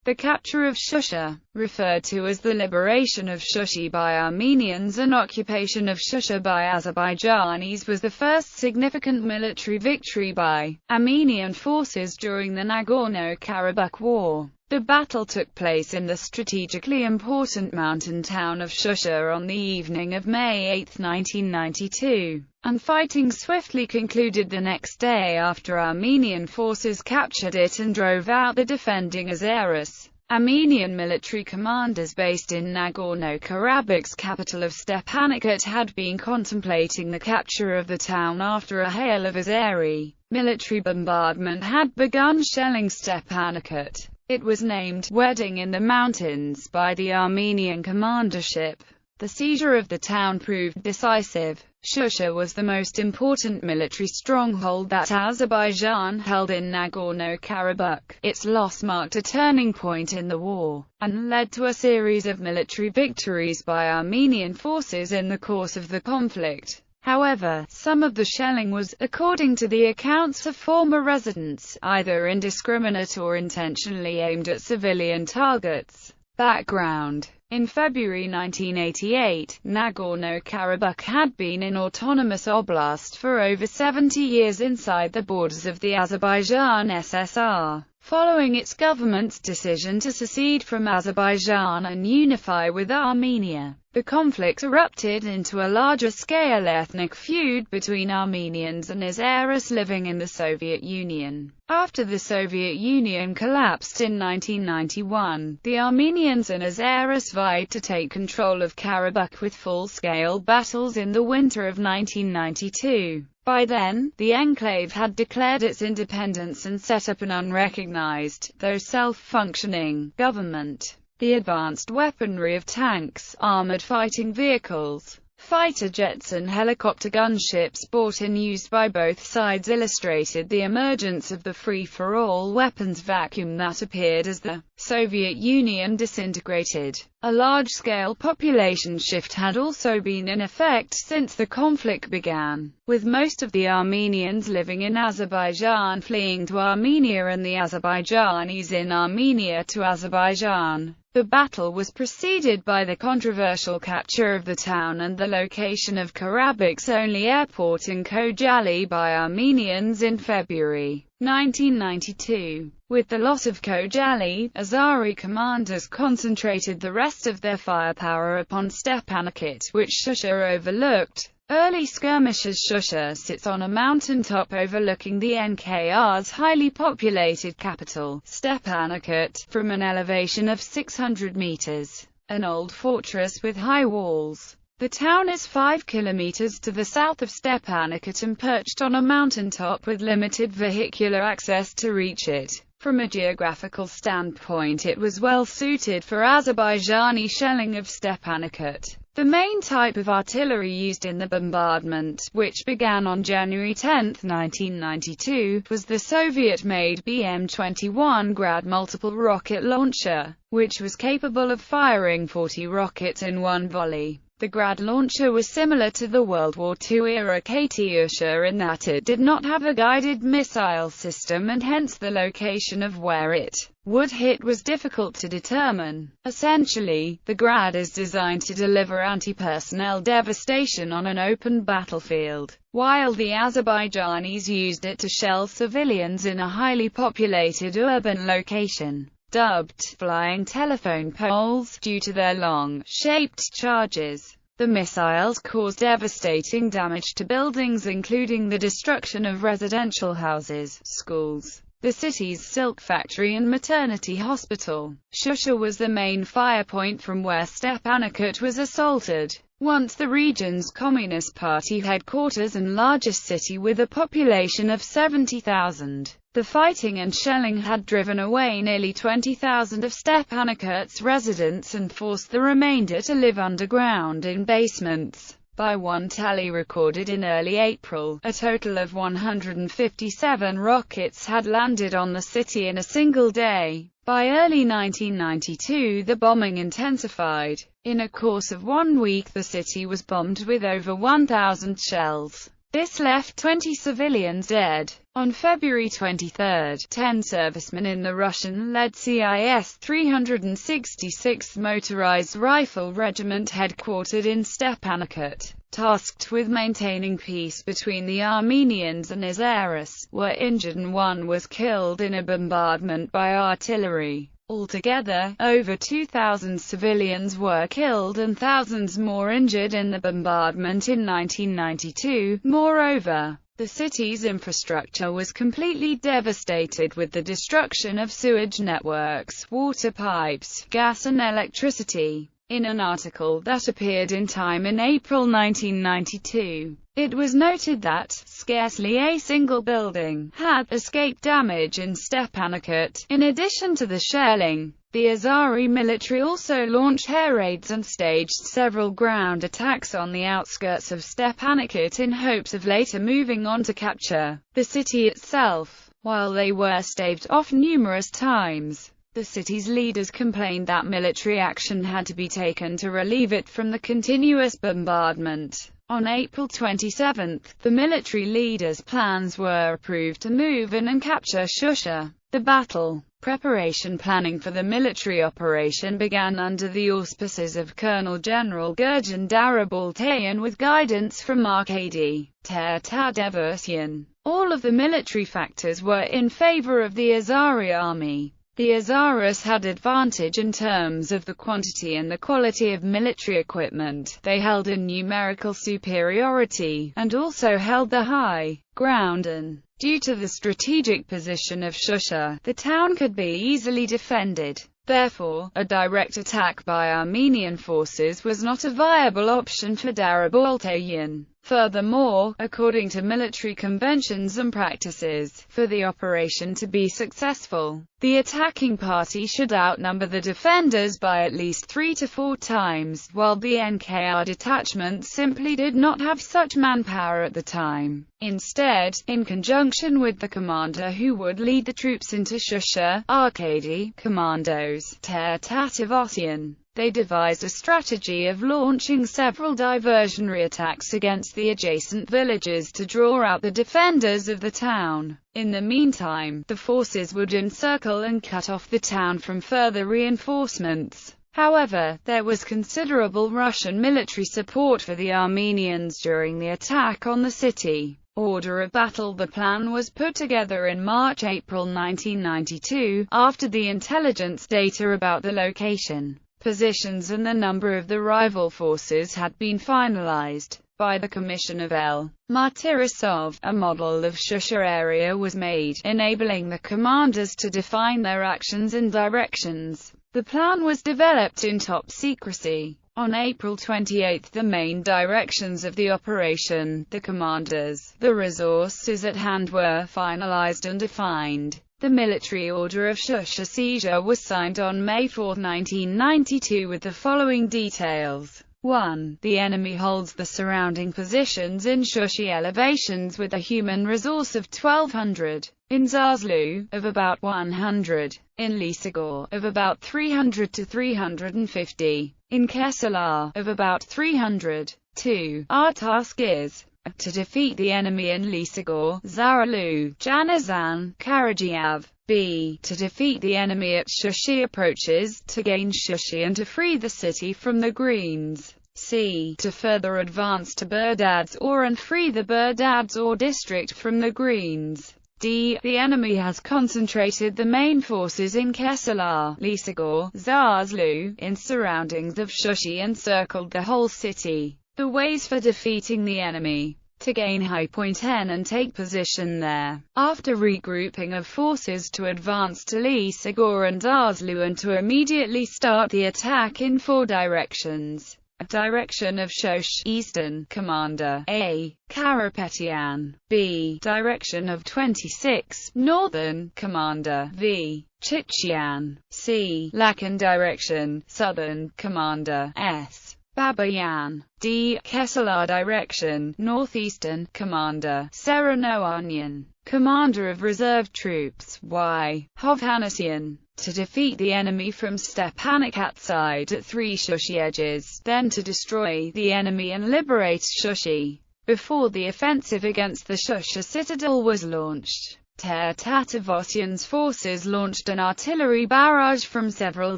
The capture of Shusha, referred to as the liberation of Shusha by Armenians and occupation of Shusha by Azerbaijanis, was the first significant military victory by Armenian forces during the Nagorno-Karabakh War. The battle took place in the strategically important mountain town of Shusha on the evening of May 8, 1992, and fighting swiftly concluded the next day after Armenian forces captured it and drove out the defending Azeris. Armenian military commanders based in Nagorno-Karabakh's capital of Stepanakert had been contemplating the capture of the town after a hail of Azeri military bombardment had begun shelling Stepanakert. It was named "Wedding in the Mountains" by the Armenian commandership. The seizure of the town proved decisive. Shusha was the most important military stronghold that Azerbaijan held in Nagorno-Karabakh. Its loss marked a turning point in the war, and led to a series of military victories by Armenian forces in the course of the conflict. However, some of the shelling was, according to the accounts of former residents, either indiscriminate or intentionally aimed at civilian targets. Background: in February 1988, Nagorno-Karabakh had been an autonomous oblast for over 70 years inside the borders of the Azerbaijan SSR. Following its government's decision to secede from Azerbaijan and unify with Armenia, the conflict erupted into a larger-scale ethnic feud between Armenians and Azeris living in the Soviet Union. After the Soviet Union collapsed in 1991, the Armenians and Azeris vied to take control of Karabakh with full-scale battles in the winter of 1992. By then, the enclave had declared its independence and set up an unrecognized, though self-functioning, government. The advanced weaponry of tanks, armored fighting vehicles, fighter jets and helicopter gunships bought and used by both sides illustrated the emergence of the free-for-all weapons vacuum that appeared as the Soviet Union disintegrated. A large-scale population shift had also been in effect since the conflict began, with most of the Armenians living in Azerbaijan fleeing to Armenia and the Azerbaijanis in Armenia to Azerbaijan. The battle was preceded by the controversial capture of the town and the location of Karabakh's only airport in Kojian by Armenians in February 1992. With the loss of Kojian, Azeri commanders concentrated the rest of their firepower upon Stepanakert, which Shusha overlooked. Early skirmishes. Shusha sits on a mountaintop overlooking the NKR's highly populated capital, Stepanakert, from an elevation of 600 meters. An old fortress with high walls. The town is 5 kilometers to the south of Stepanakert and perched on a mountaintop with limited vehicular access to reach it. From a geographical standpoint, it was well suited for Azerbaijani shelling of Stepanakert. The main type of artillery used in the bombardment, which began on January 10, 1992, was the Soviet-made BM-21 Grad multiple rocket launcher, which was capable of firing 40 rockets in one volley. The Grad launcher was similar to the World War II-era Katyusha in that it did not have a guided missile system, and hence the location of where it would hit was difficult to determine. Essentially, the Grad is designed to deliver anti-personnel devastation on an open battlefield, while the Azerbaijanis used it to shell civilians in a highly populated urban location. Dubbed flying telephone poles due to their long-shaped charges, the missiles caused devastating damage to buildings, including the destruction of residential houses, schools, the city's silk factory and maternity hospital. Shusha was the main fire point from where Stepanakert was assaulted. Once the region's Communist Party headquarters and largest city with a population of 70,000. The fighting and shelling had driven away nearly 20,000 of Stepanakert's residents and forced the remainder to live underground in basements. By one tally recorded in early April, a total of 157 rockets had landed on the city in a single day. By early 1992, the bombing intensified. In a course of 1 week, the city was bombed with over 1,000 shells. This left 20 civilians dead. On February 23, 10 servicemen in the Russian-led CIS 366th Motorized Rifle Regiment headquartered in Stepanakert, tasked with maintaining peace between the Armenians and Azeris, were injured and one was killed in a bombardment by artillery. Altogether, over 2,000 civilians were killed and thousands more injured in the bombardment in 1992. Moreover, the city's infrastructure was completely devastated with the destruction of sewage networks, water pipes, gas and electricity. In an article that appeared in Time in April 1992, it was noted that scarcely a single building had escaped damage in Stepanakert. In addition to the shelling, the Azeri military also launched air raids and staged several ground attacks on the outskirts of Stepanakert in hopes of later moving on to capture the city itself. While they were staved off numerous times, the city's leaders complained that military action had to be taken to relieve it from the continuous bombardment. On April 27, the military leaders' plans were approved to move in and capture Shusha. The battle preparation planning for the military operation began under the auspices of Colonel General Gurjan Darabaltayan with guidance from Arkady Tertadevosian. All of the military factors were in favor of the Azeri army. The Azeris had advantage in terms of the quantity and the quality of military equipment. They held a numerical superiority, and also held the high ground, and, due to the strategic position of Shusha, the town could be easily defended. Therefore, a direct attack by Armenian forces was not a viable option for Darabaltayan. Furthermore, according to military conventions and practices, for the operation to be successful, the attacking party should outnumber the defenders by at least 3 to 4 times, while the NKR detachment simply did not have such manpower at the time. Instead, in conjunction with the commander who would lead the troops into Shusha, Arkady, commandos, Tertadevosian, they devised a strategy of launching several diversionary attacks against the adjacent villages to draw out the defenders of the town. In the meantime, the forces would encircle and cut off the town from further reinforcements. However, there was considerable Russian military support for the Armenians during the attack on the city. Order of battle. The plan was put together in March-April 1992, after the intelligence data about the location, positions and the number of the rival forces had been finalized by the Commission of L. Martirosov. A model of Shusha area was made, enabling the commanders to define their actions and directions. The plan was developed in top secrecy. On April 28, the main directions of the operation, the commanders, the resources at hand were finalized and defined. The military order of Shusha seizure was signed on May 4, 1992 with the following details. 1. The enemy holds the surrounding positions in Shusha elevations with a human resource of 1,200, in Zazlu, of about 100, in Lisagor, of about 300 to 350, in Kesalar, of about 300. 2. Our task is to defeat the enemy in Lisagor, Zaralu, Janazan, Karagiav. B. To defeat the enemy at Shusha approaches, to gain Shusha and to free the city from the Greens. C. To further advance to Burdadzor and free the Burdadzor district from the Greens. D. The enemy has concentrated the main forces in Kesalar, Lisagor, Zazlu, in surroundings of Shusha and circled the whole city. The ways for defeating the enemy: to gain High Point N and take position there, after regrouping of forces to advance to Lisagor and Zazlu and to immediately start the attack in 4 directions. Direction of Shosh, Eastern, Commander A. Karapetian. B. Direction of 26, Northern, Commander V. Chichian. C. Lakan Direction, Southern, Commander S. Babayan. D. Kesalar Direction, Northeastern, Commander Serenoanian. Commander of Reserve Troops Y. Hovhannisyan. To defeat the enemy from Stepanakert side at 3 Shusha edges, then to destroy the enemy and liberate Shusha. Before the offensive against the Shusha citadel was launched, Attribution's forces launched an artillery barrage from several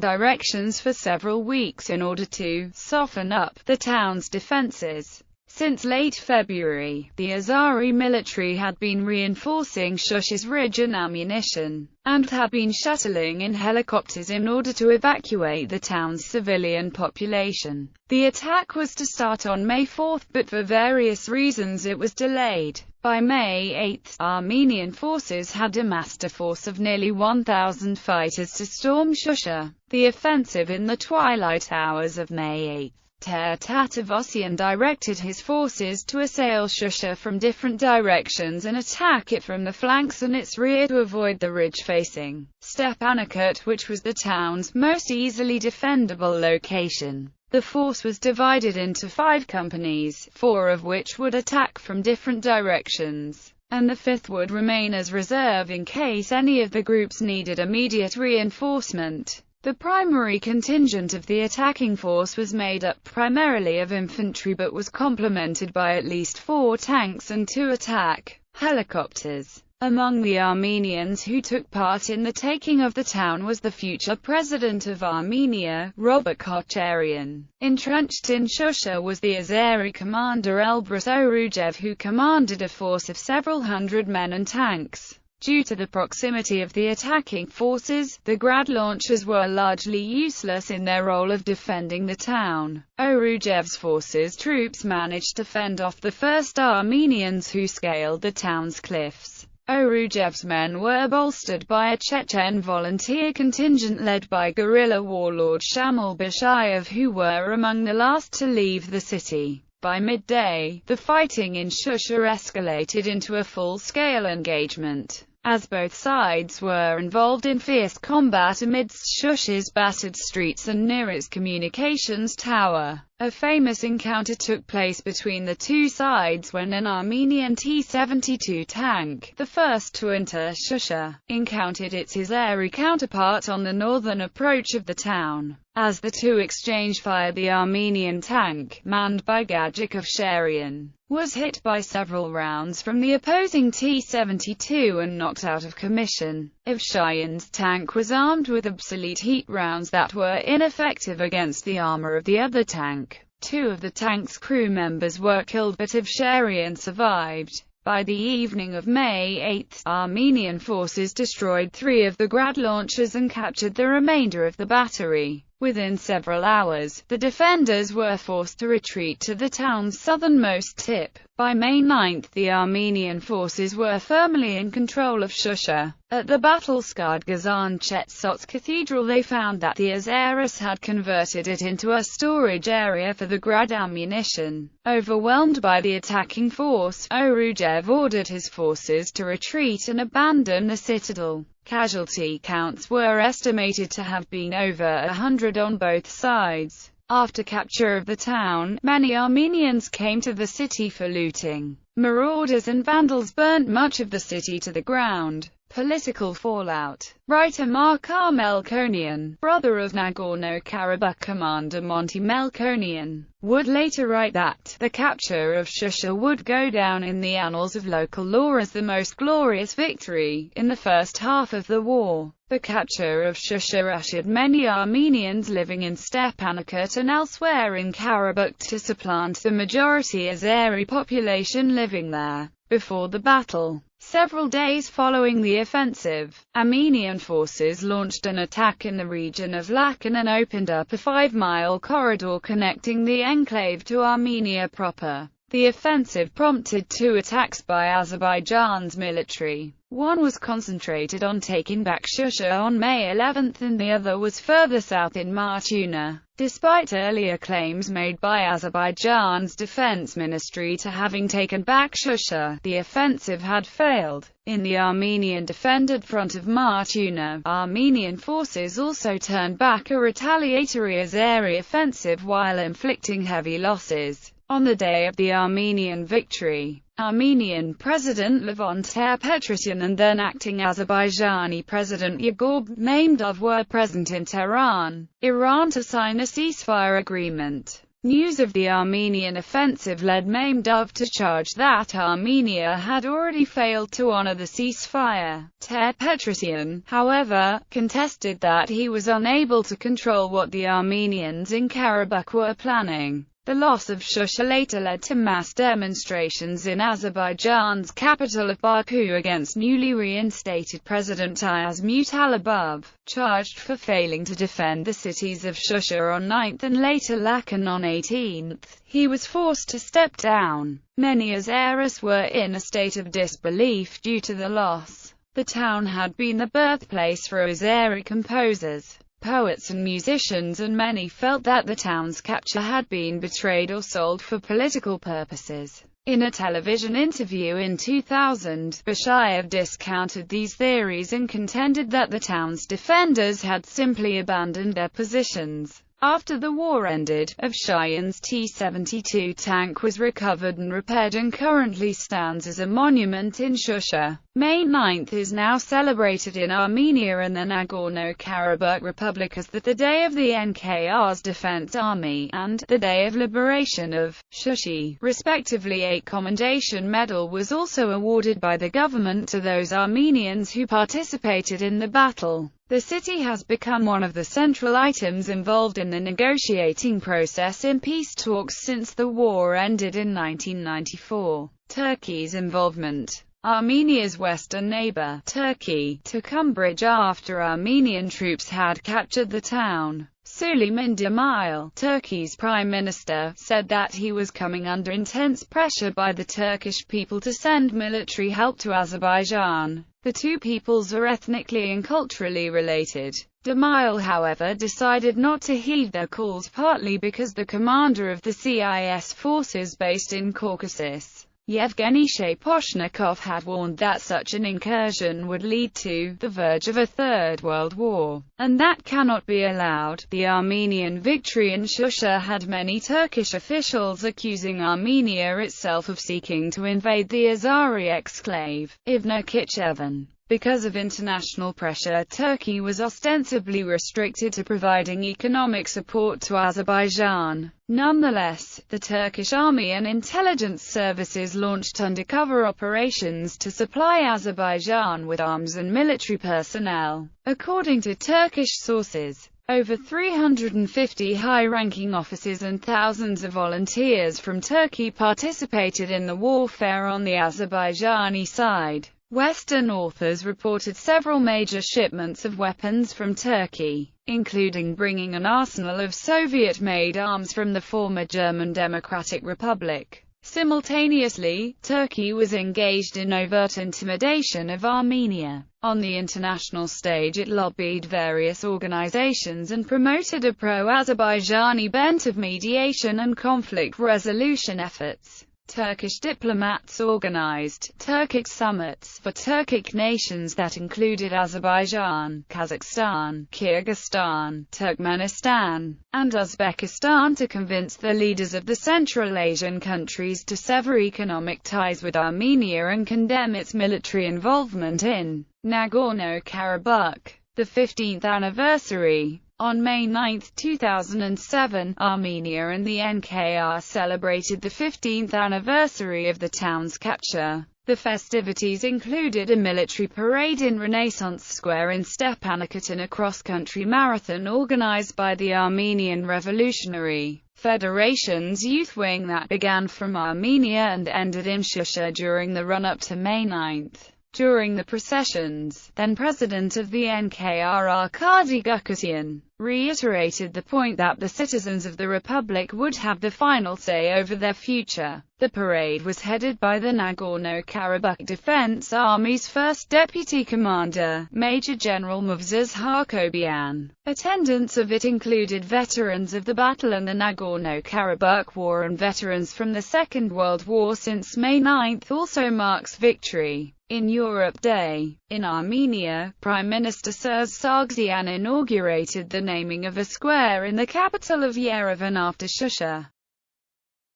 directions for several weeks in order to soften up the town's defenses. Since late February, the Azeri military had been reinforcing Shusha's ridge and ammunition, and had been shuttling in helicopters in order to evacuate the town's civilian population. The attack was to start on May 4, but for various reasons it was delayed. By May 8, Armenian forces had amassed a force of nearly 1,000 fighters to storm Shusha. The offensive in the twilight hours of May 8. Attribution directed his forces to assail Shusha from different directions and attack it from the flanks and its rear to avoid the ridge facing Stepanakert, which was the town's most easily defendable location. The force was divided into 5 companies, 4 of which would attack from different directions, and the 5th would remain as reserve in case any of the groups needed immediate reinforcement. The primary contingent of the attacking force was made up primarily of infantry but was complemented by at least 4 tanks and 2 attack helicopters. Among the Armenians who took part in the taking of the town was the future president of Armenia, Robert Kojian. Entrenched in Shusha was the Azeri commander Elbrus Orujev, who commanded a force of several hundred men and tanks. Due to the proximity of the attacking forces, the Grad launchers were largely useless in their role of defending the town. Orujev's troops managed to fend off the first Armenians who scaled the town's cliffs. Orujev's men were bolstered by a Chechen volunteer contingent led by guerrilla warlord Shamil Bashayev, who were among the last to leave the city. By midday, the fighting in Shusha escalated into a full-scale engagement, as both sides were involved in fierce combat amidst Shusha's battered streets and near its communications tower. A famous encounter took place between the two sides when an Armenian T-72 tank, the first to enter Shusha, encountered its Azeri counterpart on the northern approach of the town. As the two exchanged fire, the Armenian tank, manned by Gajik of Sharian, was hit by several rounds from the opposing T-72 and knocked out of commission. Avshayan's tank was armed with obsolete heat rounds that were ineffective against the armor of the other tank. 2 of the tank's crew members were killed, but Avshayan survived. By the evening of May 8, Armenian forces destroyed 3 of the Grad launchers and captured the remainder of the battery. Within several hours, the defenders were forced to retreat to the town's southernmost tip. By May 9, the Armenian forces were firmly in control of Shusha. At the battle-scarred Gazan Chetsots Cathedral, they found that the Azeris had converted it into a storage area for the Grad ammunition. Overwhelmed by the attacking force, Orujev ordered his forces to retreat and abandon the citadel. Casualty counts were estimated to have been over 100 on both sides. After capture of the town, many Armenians came to the city for looting. Marauders and vandals burnt much of the city to the ground. Political fallout. Writer Markar Melkonian, brother of Nagorno-Karabakh commander Monty Melkonian, would later write that the capture of Shusha would go down in the annals of local lore as the most glorious victory in the first half of the war. The capture of Shusha ushered many Armenians living in Stepanakert and elsewhere in Karabakh to supplant the majority Azeri population living there. Before the battle, several days following the offensive, Armenian forces launched an attack in the region of Lakan and opened up a 5-mile corridor connecting the enclave to Armenia proper. The offensive prompted 2 attacks by Azerbaijan's military. One was concentrated on taking back Shusha on May 11 and the other was further south in Martuna. Despite earlier claims made by Azerbaijan's defense ministry to having taken back Shusha, the offensive had failed. In the Armenian-defended front of Martuna, Armenian forces also turned back a retaliatory Azeri offensive while inflicting heavy losses. On the day of the Armenian victory, Armenian President Levon Ter-Petrosyan and then acting Azerbaijani President Yegor Mammadov were present in Tehran, Iran to sign a ceasefire agreement. News of the Armenian offensive led Mamdov to charge that Armenia had already failed to honor the ceasefire. Attribution, however, contested that he was unable to control what the Armenians in Karabakh were planning. The loss of Shusha later led to mass demonstrations in Azerbaijan's capital of Baku against newly reinstated President Ayaz Mutalibov, charged for failing to defend the cities of Shusha on 9th and later Lakan on 18th. He was forced to step down. Many Azeris were in a state of disbelief due to the loss. The town had been the birthplace for Azeri composers, poets and musicians, and many felt that the town's capture had been betrayed or sold for political purposes. In a television interview in 2000, Bashayev discounted these theories and contended that the town's defenders had simply abandoned their positions. After the war ended, Avshayan's T-72 tank was recovered and repaired and currently stands as a monument in Shusha. May 9th is now celebrated in Armenia and the Nagorno-Karabakh Republic as the Day of the NKR's Defense Army and the Day of Liberation of Shusha, respectively. A commendation medal was also awarded by the government to those Armenians who participated in the battle. The city has become one of the central items involved in the negotiating process in peace talks since the war ended in 1994. Turkey's involvement. Armenia's western neighbor, Turkey, took umbrage after Armenian troops had captured the town. Süleyman Demirel, Turkey's prime minister, said that he was coming under intense pressure by the Turkish people to send military help to Azerbaijan. The two peoples are ethnically and culturally related. Demirel, however, decided not to heed their calls, partly because the commander of the CIS forces based in Caucasus, Yevgeny Shaposhnikov, had warned that such an incursion would lead to the verge of a Third World War, and that cannot be allowed. The Armenian victory in Shusha had many Turkish officials accusing Armenia itself of seeking to invade the Azeri exclave, Ivna-Kichevan. Because of international pressure, Turkey was ostensibly restricted to providing economic support to Azerbaijan. Nonetheless, the Turkish army and intelligence services launched undercover operations to supply Azerbaijan with arms and military personnel. According to Turkish sources, over 350 high-ranking officers and thousands of volunteers from Turkey participated in the warfare on the Azerbaijani side. Western authors reported several major shipments of weapons from Turkey, including bringing an arsenal of Soviet-made arms from the former German Democratic Republic. Simultaneously, Turkey was engaged in overt intimidation of Armenia. On the international stage, it lobbied various organizations and promoted a pro-Azerbaijani bent of mediation and conflict resolution efforts. Turkish diplomats organized Turkic summits for Turkic nations that included Azerbaijan, Kazakhstan, Kyrgyzstan, Turkmenistan, and Uzbekistan to convince the leaders of the Central Asian countries to sever economic ties with Armenia and condemn its military involvement in Nagorno-Karabakh. The 15th anniversary. On May 9, 2007, Armenia and the NKR celebrated the 15th anniversary of the town's capture. The festivities included a military parade in Renaissance Square in Stepanakert and a cross-country marathon organized by the Armenian Revolutionary Federation's youth wing that began from Armenia and ended in Shusha during the run-up to May 9. During the processions, then-president of the NKR Arkady Kojian reiterated the point that the citizens of the Republic would have the final say over their future. The parade was headed by the Nagorno-Karabakh Defense Army's first deputy commander, Major General Muvzaz Kojian. Attendants of it included veterans of the battle and the Nagorno-Karabakh War and veterans from the Second World War. Since May 9 also marks Victory in Europe Day. In Armenia, Prime Minister Serge Sargsyan inaugurated the naming of a square in the capital of Yerevan after Shusha.